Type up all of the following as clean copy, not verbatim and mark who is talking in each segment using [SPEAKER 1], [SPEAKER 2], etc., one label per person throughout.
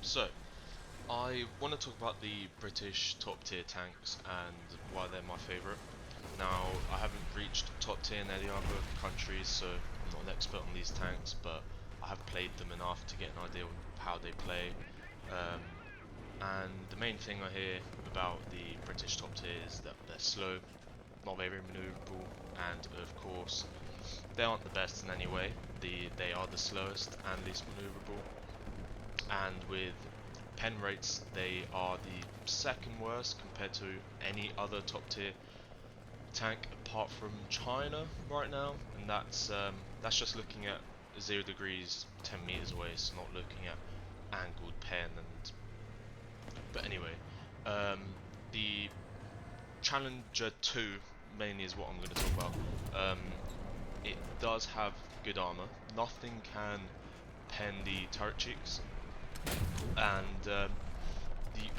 [SPEAKER 1] So, I want to talk about the British top tier tanks and why they're my favourite. Now, I haven't reached top tier in any other countries, so I'm not an expert on these tanks, but I have played them enough to get an idea of how they play. Um, and the main thing I hear about the British top tier is that they're slow, not very manoeuvrable, and of course, they aren't the best in any way. They are the slowest and least manoeuvrable, and with pen rates, they are the second worst compared to any other top tier tank apart from China right now, and that's just looking at 0 degrees 10 meters away, so not looking at angled pen. And but anyway, um, the Challenger 2 mainly is what I'm going to talk about. Um, it does have good armor. Nothing can pen the turret cheeks, and the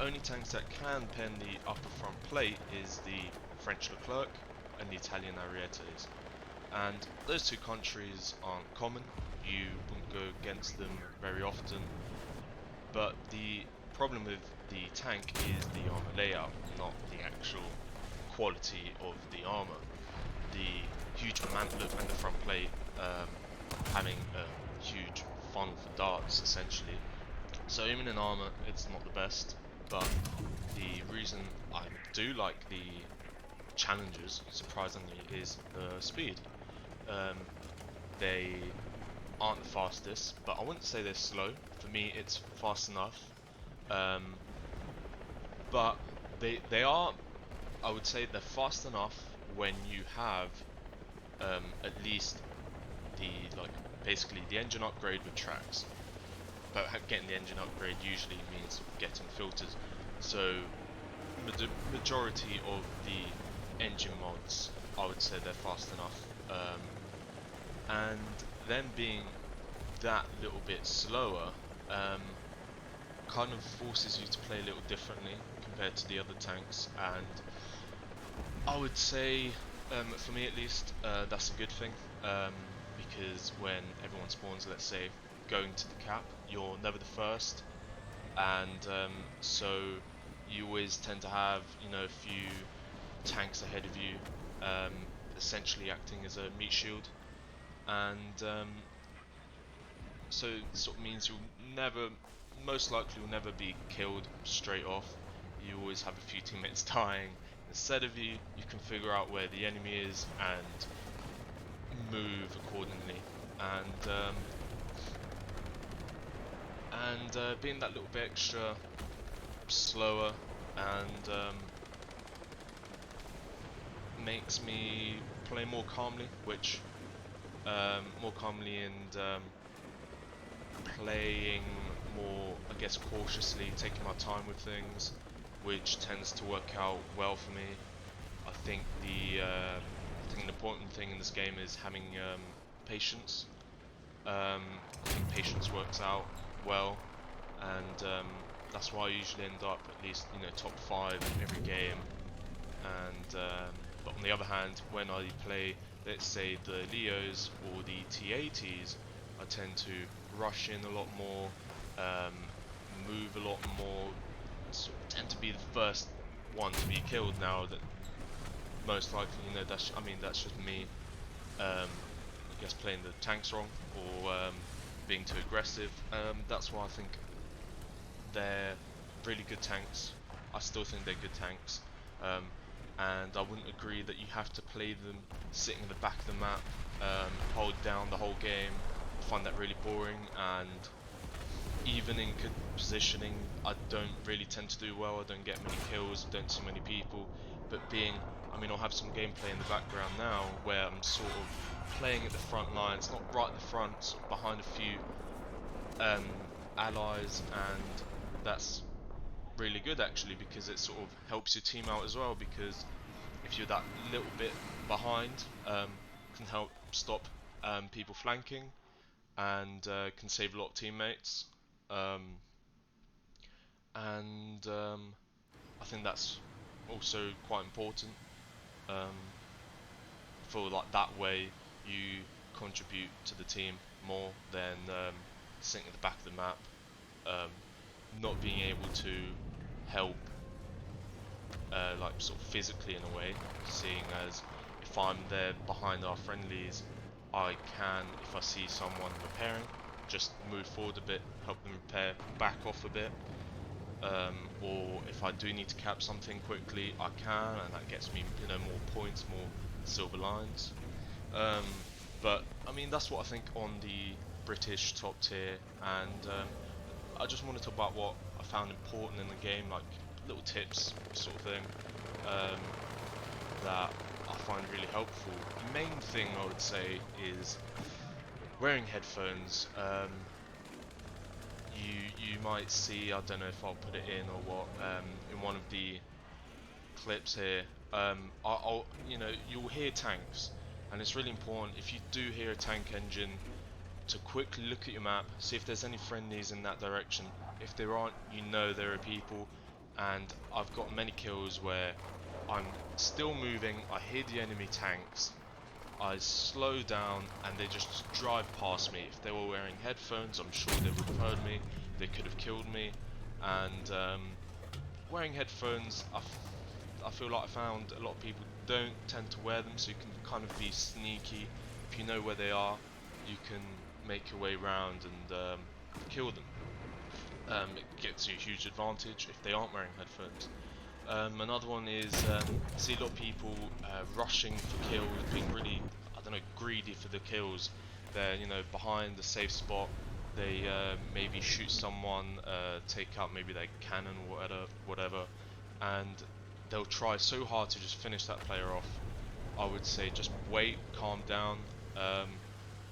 [SPEAKER 1] only tanks that can pen the upper front plate is the French Leclerc and the Italian Arietes. And those two countries aren't common, you wouldn't go against them very often, but the problem with the tank is the armor layout, not the actual quality of the armor. The huge mantlet and the front plate having a huge funnel for darts essentially. So even in armor, it's not the best, but the reason I do like the Challengers, surprisingly, is the speed. Um, they aren't the fastest, but I wouldn't say they're slow. For me, it's fast enough. Um, but they are, I would say, they're fast enough when you have at least the like basically the engine upgrade with tracks. But getting the engine upgrade usually means getting filters. So majority of the engine mods, I would say they're fast enough. And them being that little bit slower, um, kind of forces you to play a little differently compared to the other tanks. And I would say, for me at least, that's a good thing. Because when everyone spawns, let's say, going to the cap, you're never the first, and so you always tend to have a few tanks ahead of you, um, essentially acting as a meat shield, and so it sort of means you'll never, most likely, will never be killed straight off. You always have a few teammates dying instead of you. You can figure out where the enemy is and move accordingly, and being that little bit extra slower and makes me play more calmly, which more calmly and playing more, I guess, cautiously, taking my time with things, which tends to work out well for me. I think the important thing in this game is having patience. I think patience works out well, and that's why I usually end up at least top 5 every game. And but on the other hand, when I play, let's say, the Leos or the T80s, I tend to rush in a lot more, um, move a lot more, tend to be the first one to be killed. Now that most likely, I mean that's just me. I guess playing the tanks wrong or being too aggressive. That's why I think they're really good tanks. I still think they're good tanks. Um, and I wouldn't agree that you have to play them sitting in the back of the map, hold down the whole game. I find that really boring, and even in good positioning, I don't really tend to do well. I don't get many kills, don't see many people. But I mean, I'll have some gameplay in the background now where I'm sort of playing at the front lines, not right at the front, sort of behind a few um, allies, and that's really good actually because it sort of helps your team out as well. Because if you're that little bit behind, can help stop people flanking and can save a lot of teammates. Um, and I think that's also quite important um, for like that way you contribute to the team more than sitting at the back of the map. Um, not being able to help like sort of physically in a way, seeing as if I'm there behind our friendlies, I can, if I see someone repairing, just move forward a bit, help them repair, back off a bit, or if I do need to cap something quickly, I can, and that gets me, you know, more points, more silver lines. Um, but I mean, that's what I think on the British top tier, and I just want to talk about what I found important in the game, like little tips, sort of thing, um, that I find really helpful. The main thing I would say is wearing headphones. You might see, I don't know if I'll put it in or what, in one of the clips here. I'll you know, you'll hear tanks, and it's really important if you do hear a tank engine to quickly look at your map, see if there's any friendlies in that direction. If there aren't, you know there are people, and I've got many kills where I'm still moving, I hear the enemy tanks, I slow down, and they just drive past me. If they were wearing headphones, I'm sure they would have heard me, they could have killed me, and wearing headphones, I feel like I found a lot of people don't tend to wear them, so you can kind of be sneaky. If you know where they are, you can make your way around and kill them. It gets you a huge advantage if they aren't wearing headphones. Another one is I see a lot of people rushing for kills, being really, I don't know, greedy for the kills. They're, you know, behind the safe spot. They maybe shoot someone, take out maybe their cannon or whatever, and they'll try so hard to just finish that player off. I would say just wait, calm down, um,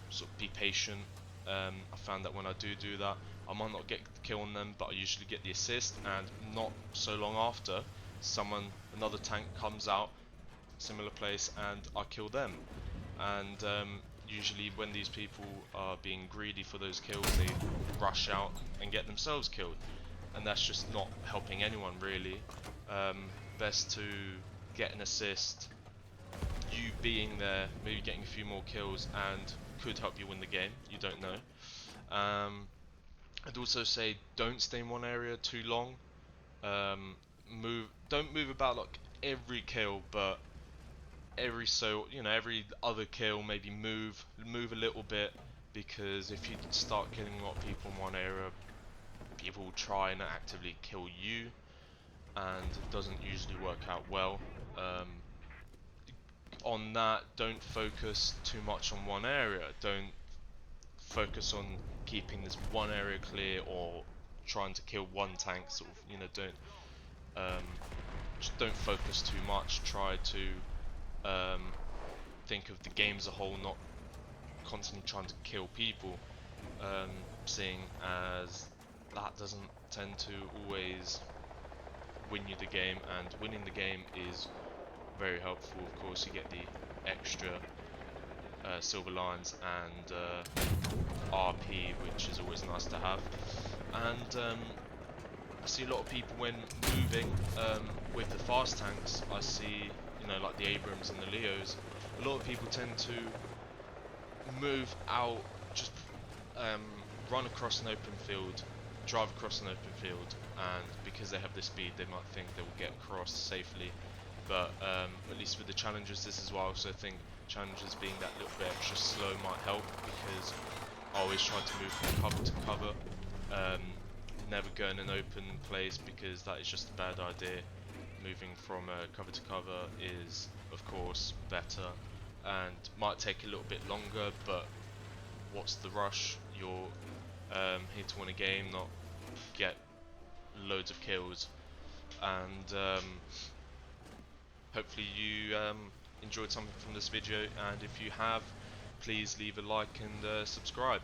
[SPEAKER 1] sort of be patient. I found that when I do that, I might not get the kill on them, but I usually get the assist, and not so long after, another tank comes out, similar place, and I kill them. And usually when these people are being greedy for those kills, they rush out and get themselves killed, and that's just not helping anyone really. Best to get an assist, you being there, maybe getting a few more kills, and could help you win the game. You don't know. I'd also say don't stay in one area too long. Don't move about like every kill, but every other kill, maybe move a little bit, because if you start killing a lot of people in one area, people will try and actively kill you, and it doesn't usually work out well. On that, don't focus too much on one area. Don't focus on keeping this one area clear or trying to kill one tank. Sort of, you know, um, just don't focus too much. Try to think of the game as a whole, not constantly trying to kill people. Seeing as that doesn't tend to always win you the game, and winning the game is very helpful. Of course, you get the extra silver lines and RP, which is always nice to have. And I see a lot of people when moving with the fast tanks. I see, you know, like the Abrams and the Leos. A lot of people tend to move out, just um, run across an open field, drive across an open field, and because they have the speed, they might think they will get across safely. But at least with the challenges, this is why I also think challenges being that little bit extra slow might help, because I always try to move from cover to cover. Never go in an open place, because that is just a bad idea. Moving from cover to cover is, of course, better, and might take a little bit longer, but what's the rush? You're here to win a game, not get loads of kills. And hopefully you enjoyed something from this video, and if you have, please leave a like and subscribe.